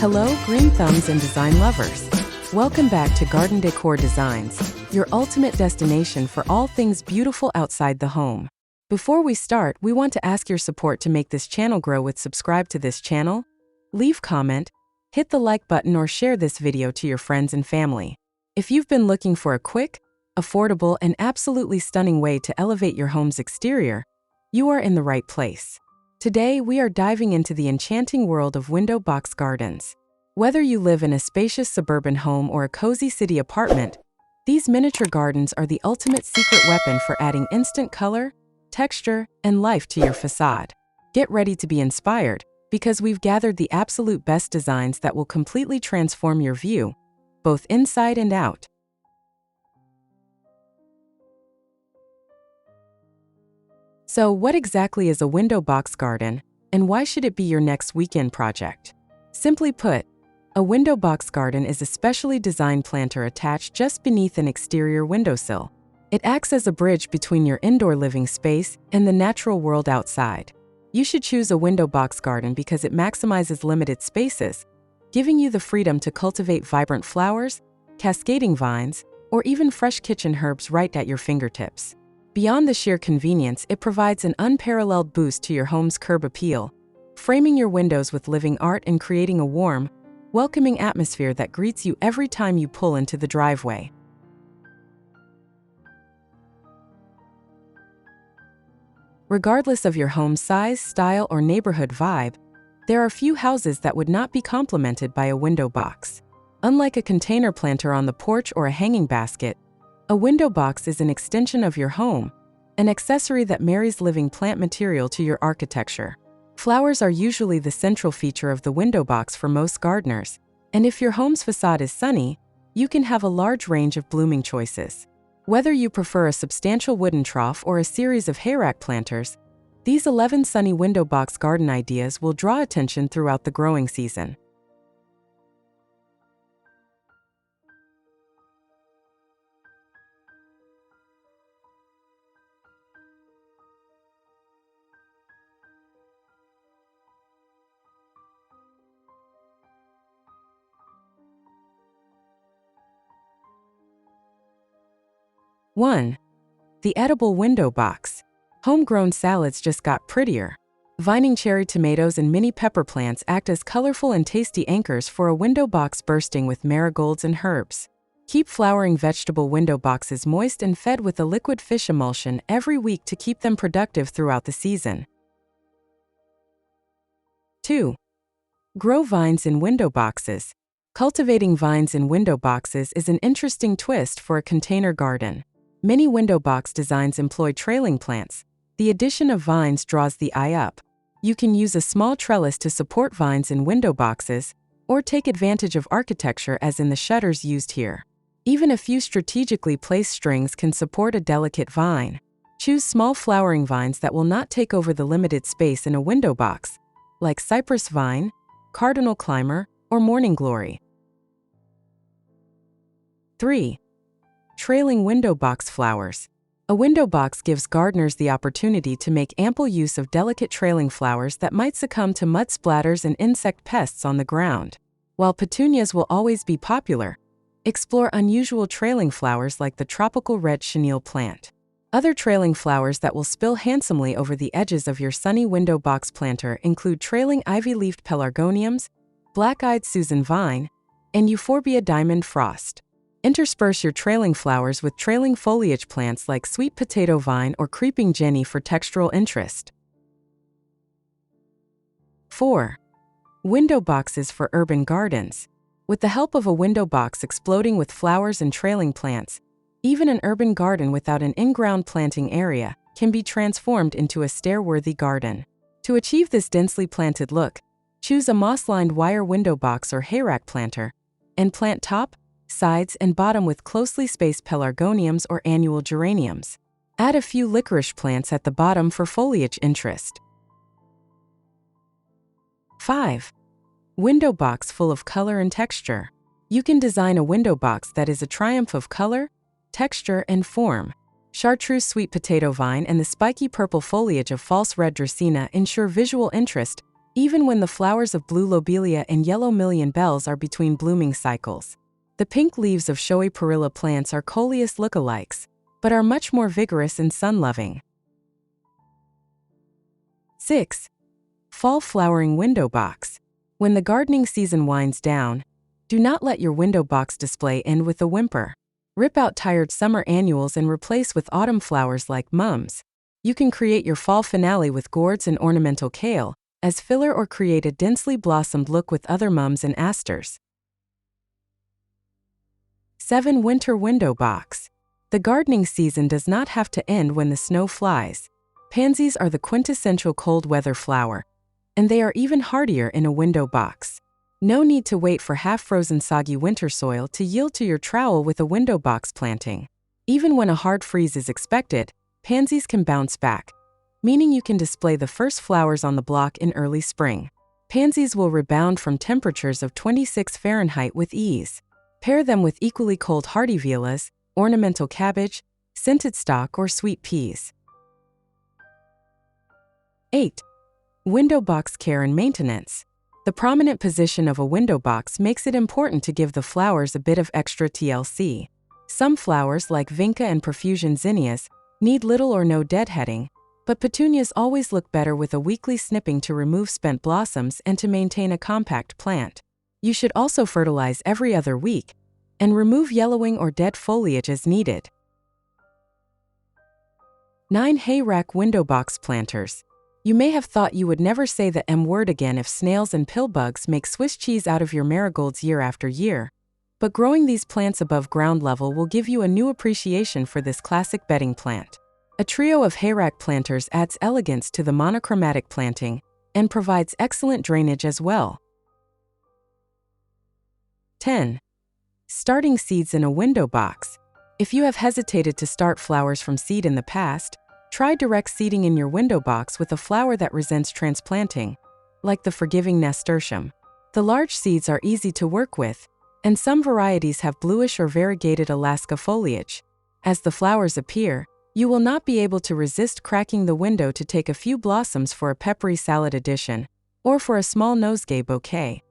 Hello, green thumbs and design lovers. Welcome back to Garden Decor Designs, your ultimate destination for all things beautiful outside the home. Before we start, we want to ask your support to make this channel grow with subscribe to this channel, leave comment, hit the like button or share this video to your friends and family. If you've been looking for a quick, affordable, and absolutely stunning way to elevate your home's exterior, you are in the right place. Today, we are diving into the enchanting world of window box gardens. Whether you live in a spacious suburban home or a cozy city apartment, these miniature gardens are the ultimate secret weapon for adding instant color, texture, and life to your facade. Get ready to be inspired, because we've gathered the absolute best designs that will completely transform your view, both inside and out. So, what exactly is a window box garden, and why should it be your next weekend project? Simply put, a window box garden is a specially designed planter attached just beneath an exterior windowsill. It acts as a bridge between your indoor living space and the natural world outside. You should choose a window box garden because it maximizes limited spaces, giving you the freedom to cultivate vibrant flowers, cascading vines, or even fresh kitchen herbs right at your fingertips. Beyond the sheer convenience, it provides an unparalleled boost to your home's curb appeal, framing your windows with living art and creating a warm, welcoming atmosphere that greets you every time you pull into the driveway. Regardless of your home's size, style, or neighborhood vibe, there are few houses that would not be complemented by a window box. Unlike a container planter on the porch or a hanging basket, a window box is an extension of your home, an accessory that marries living plant material to your architecture. Flowers are usually the central feature of the window box for most gardeners, and if your home's facade is sunny, you can have a large range of blooming choices. Whether you prefer a substantial wooden trough or a series of hayrack planters, these 11 sunny window box garden ideas will draw attention throughout the growing season. One, the edible window box. Homegrown salads just got prettier. Vining cherry tomatoes and mini pepper plants act as colorful and tasty anchors for a window box bursting with marigolds and herbs. Keep flowering vegetable window boxes moist and fed with a liquid fish emulsion every week to keep them productive throughout the season. 2. Grow vines in window boxes. Cultivating vines in window boxes is an interesting twist for a container garden. Many window box designs employ trailing plants. The addition of vines draws the eye up. You can use a small trellis to support vines in window boxes, or take advantage of architecture as in the shutters used here. Even a few strategically placed strings can support a delicate vine. Choose small flowering vines that will not take over the limited space in a window box, like cypress vine, cardinal climber, or morning glory. 3. Trailing window box flowers. A window box gives gardeners the opportunity to make ample use of delicate trailing flowers that might succumb to mud splatters and insect pests on the ground. While petunias will always be popular, explore unusual trailing flowers like the tropical red chenille plant. Other trailing flowers that will spill handsomely over the edges of your sunny window box planter include trailing ivy-leafed pelargoniums, black-eyed Susan vine, and euphorbia diamond frost. Intersperse your trailing flowers with trailing foliage plants like sweet potato vine or creeping jenny for textural interest. 4. Window boxes for urban gardens. With the help of a window box exploding with flowers and trailing plants, even an urban garden without an in-ground planting area can be transformed into a stair-worthy garden. To achieve this densely planted look, choose a moss-lined wire window box or hayrack planter, and plant top, sides, and bottom with closely spaced pelargoniums or annual geraniums. Add a few licorice plants at the bottom for foliage interest. 5. Window box full of color and texture. You can design a window box that is a triumph of color, texture, and form. Chartreuse sweet potato vine and the spiky purple foliage of false red dracaena ensure visual interest, even when the flowers of blue lobelia and yellow million bells are between blooming cycles. The pink leaves of showy perilla plants are coleus lookalikes, but are much more vigorous and sun-loving. 6. Fall flowering window box. When the gardening season winds down, do not let your window box display end with a whimper. Rip out tired summer annuals and replace with autumn flowers like mums. You can create your fall finale with gourds and ornamental kale as filler, or create a densely blossomed look with other mums and asters. 7. Winter window box. The gardening season does not have to end when the snow flies. Pansies are the quintessential cold weather flower, and they are even hardier in a window box. No need to wait for half-frozen soggy winter soil to yield to your trowel with a window box planting. Even when a hard freeze is expected, pansies can bounce back, meaning you can display the first flowers on the block in early spring. Pansies will rebound from temperatures of 26 Fahrenheit with ease. Pair them with equally cold hardy violas, ornamental cabbage, scented stock, or sweet peas. 8. Window box care and maintenance. The prominent position of a window box makes it important to give the flowers a bit of extra TLC. Some flowers, like vinca and profusion zinnias, need little or no deadheading, but petunias always look better with a weekly snipping to remove spent blossoms and to maintain a compact plant. You should also fertilize every other week and remove yellowing or dead foliage as needed. 9. Hayrack window box planters. You may have thought you would never say the M word again if snails and pillbugs make Swiss cheese out of your marigolds year after year, but growing these plants above ground level will give you a new appreciation for this classic bedding plant. A trio of hayrack planters adds elegance to the monochromatic planting and provides excellent drainage as well. 10. Starting seeds in a window box. If you have hesitated to start flowers from seed in the past, try direct seeding in your window box with a flower that resents transplanting, like the forgiving nasturtium. The large seeds are easy to work with, and some varieties have bluish or variegated Alaska foliage. As the flowers appear, you will not be able to resist cracking the window to take a few blossoms for a peppery salad addition, or for a small nosegay bouquet.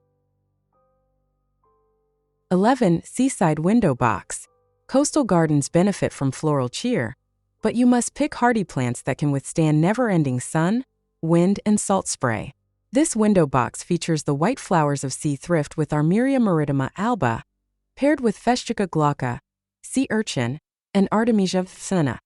11. Seaside window box. Coastal gardens benefit from floral cheer, but you must pick hardy plants that can withstand never-ending sun, wind, and salt spray. This window box features the white flowers of sea thrift with Armeria maritima alba, paired with Festica glauca, sea urchin, and Artemisia phthana.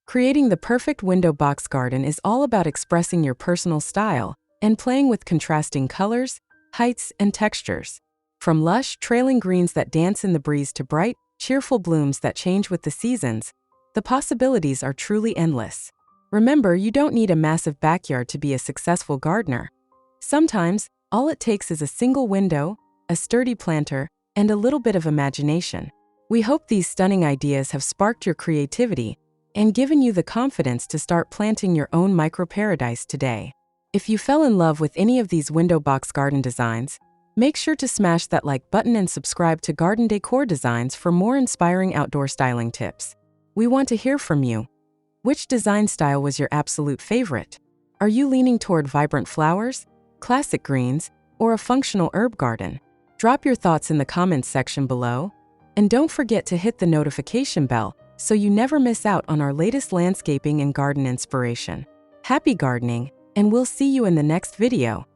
Creating the perfect window box garden is all about expressing your personal style and playing with contrasting colors, heights, and textures. From lush, trailing greens that dance in the breeze to bright, cheerful blooms that change with the seasons, the possibilities are truly endless. Remember, you don't need a massive backyard to be a successful gardener. Sometimes, all it takes is a single window, a sturdy planter, and a little bit of imagination. We hope these stunning ideas have sparked your creativity and given you the confidence to start planting your own micro-paradise today. If you fell in love with any of these window box garden designs, make sure to smash that like button and subscribe to Garden Decor Designs for more inspiring outdoor styling tips. We want to hear from you. Which design style was your absolute favorite? Are you leaning toward vibrant flowers, classic greens, or a functional herb garden? Drop your thoughts in the comments section below, and don't forget to hit the notification bell so you never miss out on our latest landscaping and garden inspiration. Happy gardening, and we'll see you in the next video.